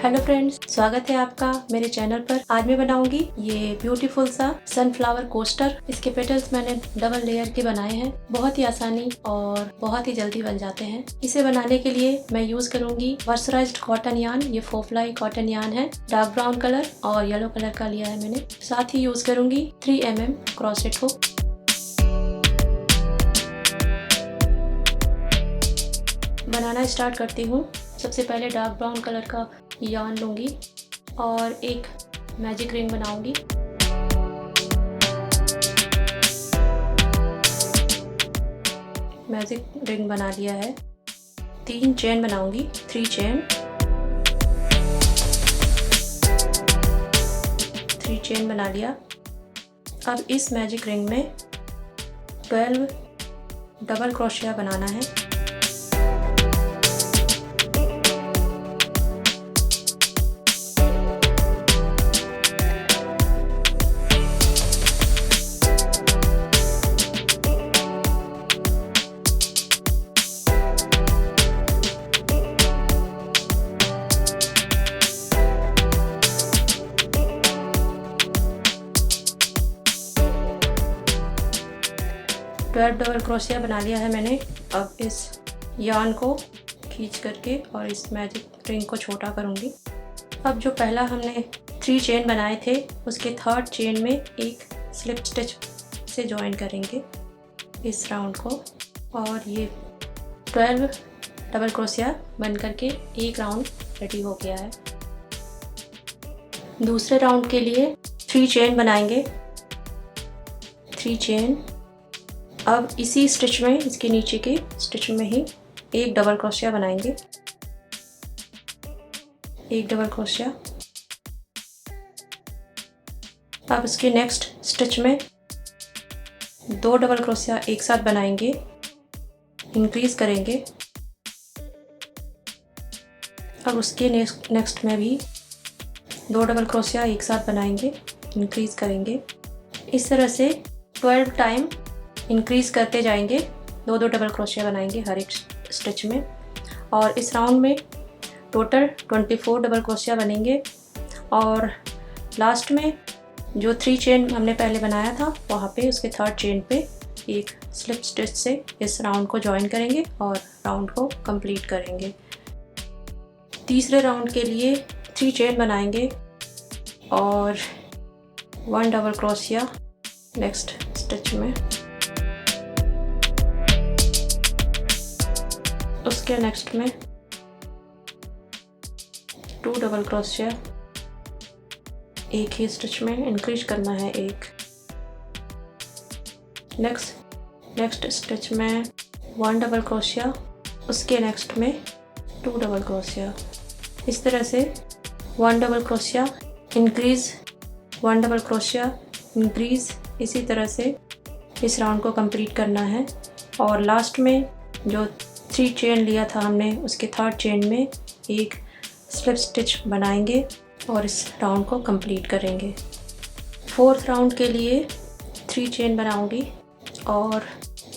Hello friends, स्वागत है आपका मेरे चैनल पर। आज मैं बनाऊंगी ये ब्यूटीफुल सा सनफ्लावर कोस्टर। इसके पेटल्स मैंने डबल लेयर के बनाए हैं। बहुत ही आसानी और बहुत ही जल्दी बन जाते हैं। इसे बनाने के लिए मैं यूज करूंगी मर्सराइज्ड कॉटन यार्न। ये 4 प्लाई कॉटन यार्न है। डार्क ब्राउन कलर और येलो कलर का लिया है मैंने। साथ ही यूज करूंगी 3 mm क्रॉसेट हुक। बनाना स्टार्ट करती हूँ। सबसे पहले डार्क ब्राउन कलर का यार्न लूँगी और एक मैजिक रिंग बनाऊंगी। मैजिक रिंग बना लिया है। 3 चेन बनाऊंगी, 3 चेन। 3 चेन बना लिया। अब इस मैजिक रिंग में 12 डबल क्रोशिया बनाना है। डबल क्रोशिया बना लिया है मैंने। अब इस यार्न को खींच करके और इस मैजिक रिंग को छोटा करूंगी। अब जो पहला हमने 3 चेन बनाए थे उसके 3rd चेन में एक स्लिप स्टिच से ज्वाइन करेंगे इस राउंड को, और ये 12 डबल क्रोशिया बन करके एक राउंड रेडी हो गया है। दूसरे राउंड के लिए 3 चेन बनाएंगे, 3 चेन। अब इसी स्टिच में, इसके नीचे के स्टिच में ही एक डबल क्रोशिया बनाएंगे, एक डबल क्रोशिया। अब इसके नेक्स्ट स्टिच में 2 डबल क्रोशिया एक साथ बनाएंगे, इंक्रीज करेंगे। अब उसके नेक्स्ट में भी 2 डबल क्रोशिया एक साथ बनाएंगे, इंक्रीज करेंगे। इस तरह से 12 टाइम इंक्रीज करते जाएंगे। 2 डबल क्रोशिया बनाएंगे हर एक स्टिच में, और इस राउंड में टोटल 24 डबल क्रोशिया बनेंगे। और लास्ट में जो 3 चेन हमने पहले बनाया था वहाँ पे उसके 3rd चेन पे एक स्लिप स्टिच से इस राउंड को ज्वाइन करेंगे और राउंड को कंप्लीट करेंगे। तीसरे राउंड के लिए 3 चेन बनाएंगे और 1 डबल क्रोशिया नेक्स्ट स्टिच में। उसके नेक्स्ट में 2 डबल क्रोशिया एक ही स्टिच में, इंक्रीज करना है एक। नेक्स्ट स्टिच में 1 डबल क्रोशिया, उसके नेक्स्ट में 2 डबल क्रोशिया। इस तरह से 1 double crochet increase, 1 double crochet increase, इसी तरह से इस राउंड को कंप्लीट करना है। और लास्ट में जो 3 चेन लिया था हमने उसके 3rd चेन में एक स्लिप स्टिच बनाएंगे और इस राउंड को कंप्लीट करेंगे। 4th राउंड के लिए 3 चेन बनाऊंगी और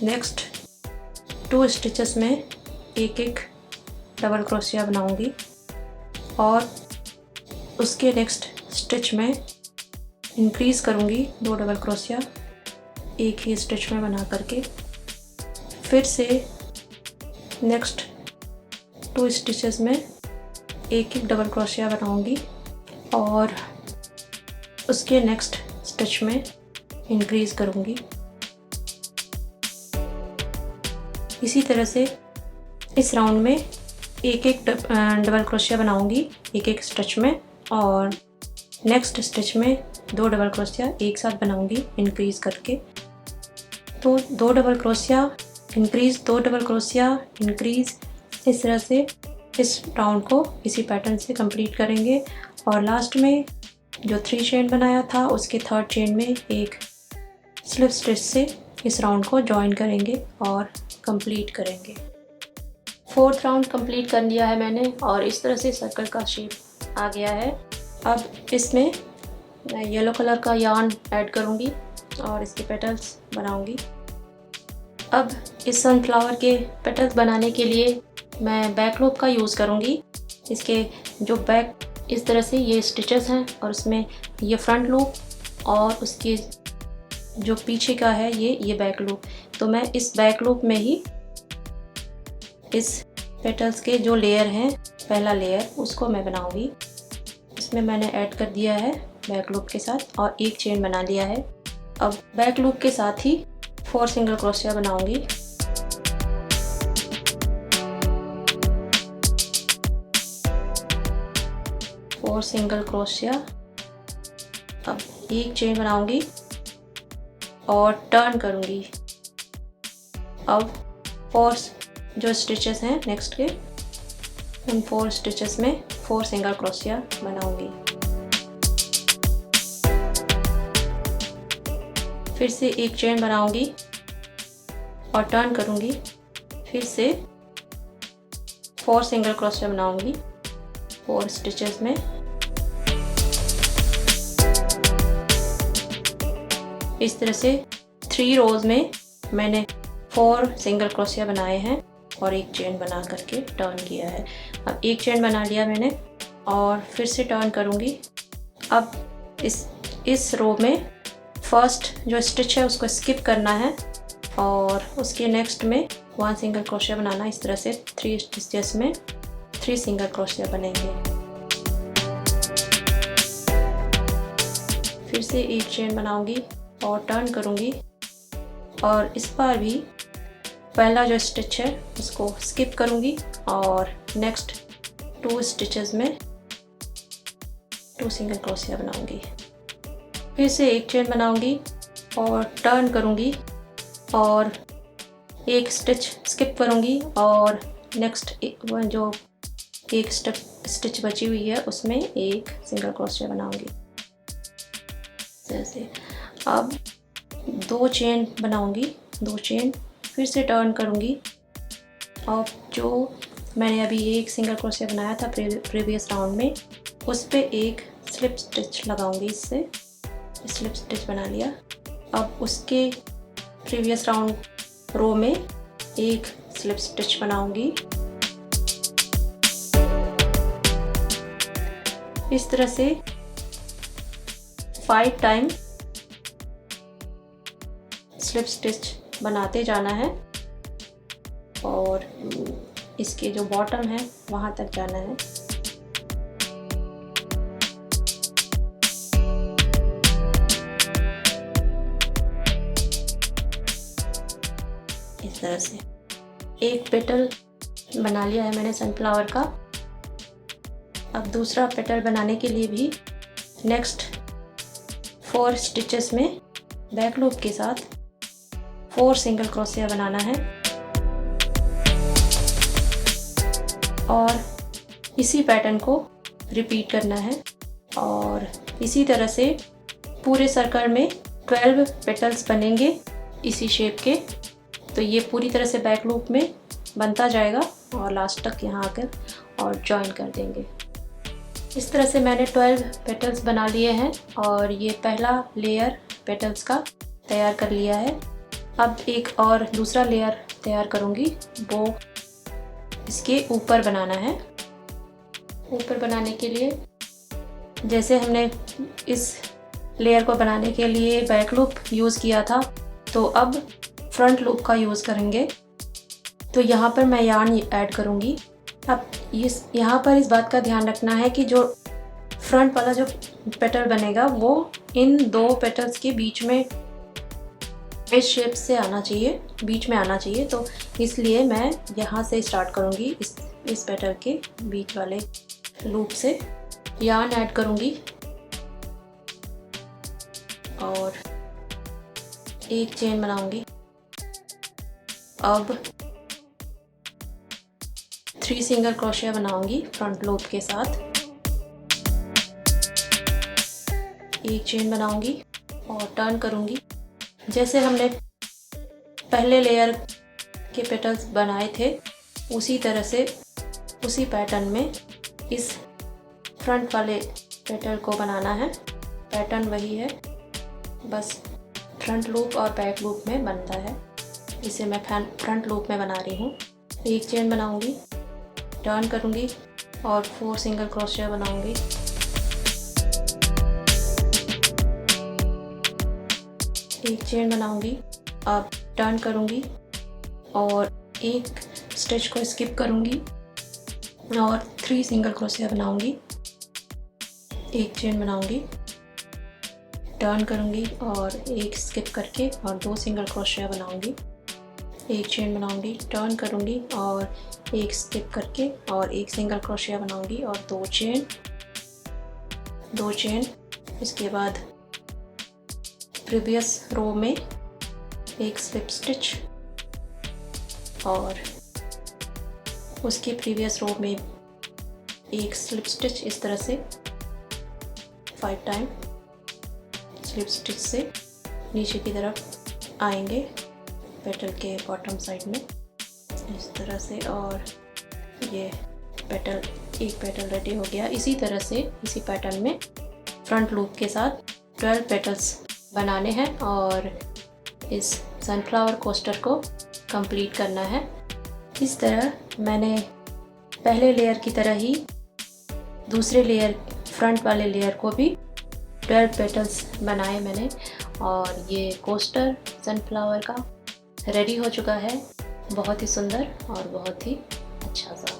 नेक्स्ट 2 स्टिचेस में एक डबल क्रोशिया बनाऊंगी, और उसके नेक्स्ट स्टिच में इंक्रीज करूंगी 2 डबल क्रोशिया एक ही स्टिच में बना करके। फिर से नेक्स्ट 2 स्टिचेस में एक डबल क्रोशिया बनाऊंगी और उसके नेक्स्ट स्टिच में इंक्रीज करूंगी। इसी तरह से इस राउंड में एक डबल क्रोशिया बनाऊंगी एक स्टिच में, और नेक्स्ट स्टिच में 2 डबल क्रोशिया एक साथ बनाऊंगी इंक्रीज करके। तो 2 double crochet increase, 2 double crochet increase, इस तरह से इस राउंड को इसी पैटर्न से कंप्लीट करेंगे। और लास्ट में जो 3 चेन बनाया था उसके 3rd चेन में एक स्लिप स्टिच से इस राउंड को ज्वाइन करेंगे और कंप्लीट करेंगे। 4th राउंड कंप्लीट कर लिया है मैंने और इस तरह से सर्कल का शेप आ गया है। अब इसमें मैं येलो कलर का यार्न ऐड करूँगी और इसके पेटल्स बनाऊँगी। अब इस सनफ्लावर के पेटल्स बनाने के लिए मैं बैक लूप का यूज़ करूँगी। इसके जो बैक इस तरह से ये स्टिचेस हैं और उसमें ये फ्रंट लूप और उसके जो पीछे का है ये बैक लूप। तो मैं इस बैक लूप में ही इस पेटल्स के जो लेयर हैं, पहला लेयर, उसको मैं बनाऊंगी। इसमें मैंने ऐड कर दिया है बैक लूप के साथ और एक चेन बना लिया है। अब बैक लूप के साथ ही 4 सिंगल क्रोशिया बनाऊंगी। और सिंगल क्रोशिया, अब एक चेन बनाऊंगी और टर्न करूंगी। अब 4 जो स्टिचेस हैं नेक्स्ट के, उन 4 स्टिचेस में 4 सिंगल क्रोशिया बनाऊंगी। फिर से एक चेन बनाऊंगी और टर्न करूंगी। फिर से 4 सिंगल क्रोशिया बनाऊंगी 4 स्टिचेस में। इस तरह से 3 रोज में मैंने 4 सिंगल क्रोशिया बनाए हैं और एक चेन बना करके टर्न किया है। अब एक चेन बना लिया मैंने और फिर से टर्न करूंगी। अब इस रो में फर्स्ट जो स्टिच है उसको स्किप करना है और उसके नेक्स्ट में 1 सिंगल क्रोशिया बनाना। इस तरह से 3 स्टिचेस में 3 सिंगल क्रोशिया बनेंगे। फिर से एक चेन बनाऊंगी और टर्न करूंगी और इस बार भी पहला जो स्टिच है उसको स्किप करूंगी और नेक्स्ट 2 स्टिचेस में 2 सिंगल क्रोशिया बनाऊंगी। फिर से एक चेन बनाऊंगी और टर्न करूंगी और एक स्टिच स्किप करूंगी और नेक्स्ट जो एक स्टिच बची हुई है उसमें एक सिंगल क्रोशिया बनाऊंगी। जैसे अब 2 चेन बनाऊंगी, 2 चेन, फिर से टर्न करूंगी और जो मैंने अभी एक सिंगल क्रोशिया बनाया था प्रीवियस राउंड में, उस पे एक स्लिप स्टिच लगाऊंगी। इससे स्लिप स्टिच बना लिया। अब उसके प्रीवियस राउंड रो में एक स्लिप स्टिच बनाऊंगी। इस तरह से 5 टाइम स्लिप स्टिच बनाते जाना है और इसके जो बॉटम है वहां तक जाना है। इस तरह से एक पेटल बना लिया है मैंने सनफ्लावर का। अब दूसरा पेटल बनाने के लिए भी नेक्स्ट 4 स्टिचेस में बैक लूप के साथ 4 सिंगल क्रोशिया बनाना है और इसी पैटर्न को रिपीट करना है और इसी तरह से पूरे सर्कल में 12 पेटल्स बनेंगे इसी शेप के। तो ये पूरी तरह से बैक लूप में बनता जाएगा और लास्ट तक यहाँ आकर और जॉइन कर देंगे। इस तरह से मैंने 12 पेटल्स बना लिए हैं और ये पहला लेयर पेटल्स का तैयार कर लिया है। अब एक और दूसरा लेयर तैयार करूँगी, वो इसके ऊपर बनाना है। ऊपर बनाने के लिए जैसे हमने इस लेयर को बनाने के लिए बैक लूप यूज़ किया था, तो अब फ्रंट लूप का यूज़ करेंगे। तो यहाँ पर मैं यार्न ऐड करूँगी। अब यहाँ पर इस बात का ध्यान रखना है कि जो फ्रंट वाला जो पेटल बनेगा वो इन 2 पेटल्स के बीच में इस शेप से आना चाहिए, बीच में आना चाहिए। तो इसलिए मैं यहाँ से स्टार्ट करूँगी, इस पेटल के बीच वाले लूप से यार्न ऐड करूँगी और एक चेन बनाऊँगी। अब 3 सिंगल क्रोशिया बनाऊंगी फ्रंट लूप के साथ। एक चेन बनाऊंगी और टर्न करूंगी। जैसे हमने पहले लेयर के पेटल्स बनाए थे उसी तरह से उसी पैटर्न में इस फ्रंट वाले पेटल को बनाना है। पैटर्न वही है, बस फ्रंट लूप और बैक लूप में बनता है। इसे मैं फ्रंट लूप में बना रही हूँ। एक चेन बनाऊंगी, टर्न करूंगी, और 4 सिंगल क्रोशिया बनाऊंगी। एक चेन बनाऊंगी, अब टर्न करूंगी और एक स्टिच को स्किप करूंगी और 3 सिंगल क्रोशिया बनाऊंगी। एक चेन बनाऊंगी, टर्न करूंगी और एक स्किप करके और 2 सिंगल क्रोशिया बनाऊंगी। एक चेन बनाऊंगी, टर्न करूंगी और एक स्किप करके और एक सिंगल क्रोशिया बनाऊंगी और 2 चेन। इसके बाद प्रीवियस रो में एक स्लिप स्टिच और उसके प्रीवियस रो में एक स्लिप स्टिच। इस तरह से 5 टाइम स्लिप स्टिच से नीचे की तरफ आएंगे पेटल के बॉटम साइड में इस तरह से। और ये एक पेटल रेडी हो गया। इसी तरह से इसी पैटर्न में फ्रंट लूप के साथ 12 पेटल्स बनाने हैं और इस सनफ्लावर कोस्टर को कंप्लीट करना है। इस तरह मैंने पहले लेयर की तरह ही दूसरे लेयर फ्रंट वाले लेयर को भी 12 पेटल्स बनाए मैंने और ये कोस्टर सनफ्लावर का रेडी हो चुका है। बहुत ही सुंदर और बहुत ही अच्छा सा।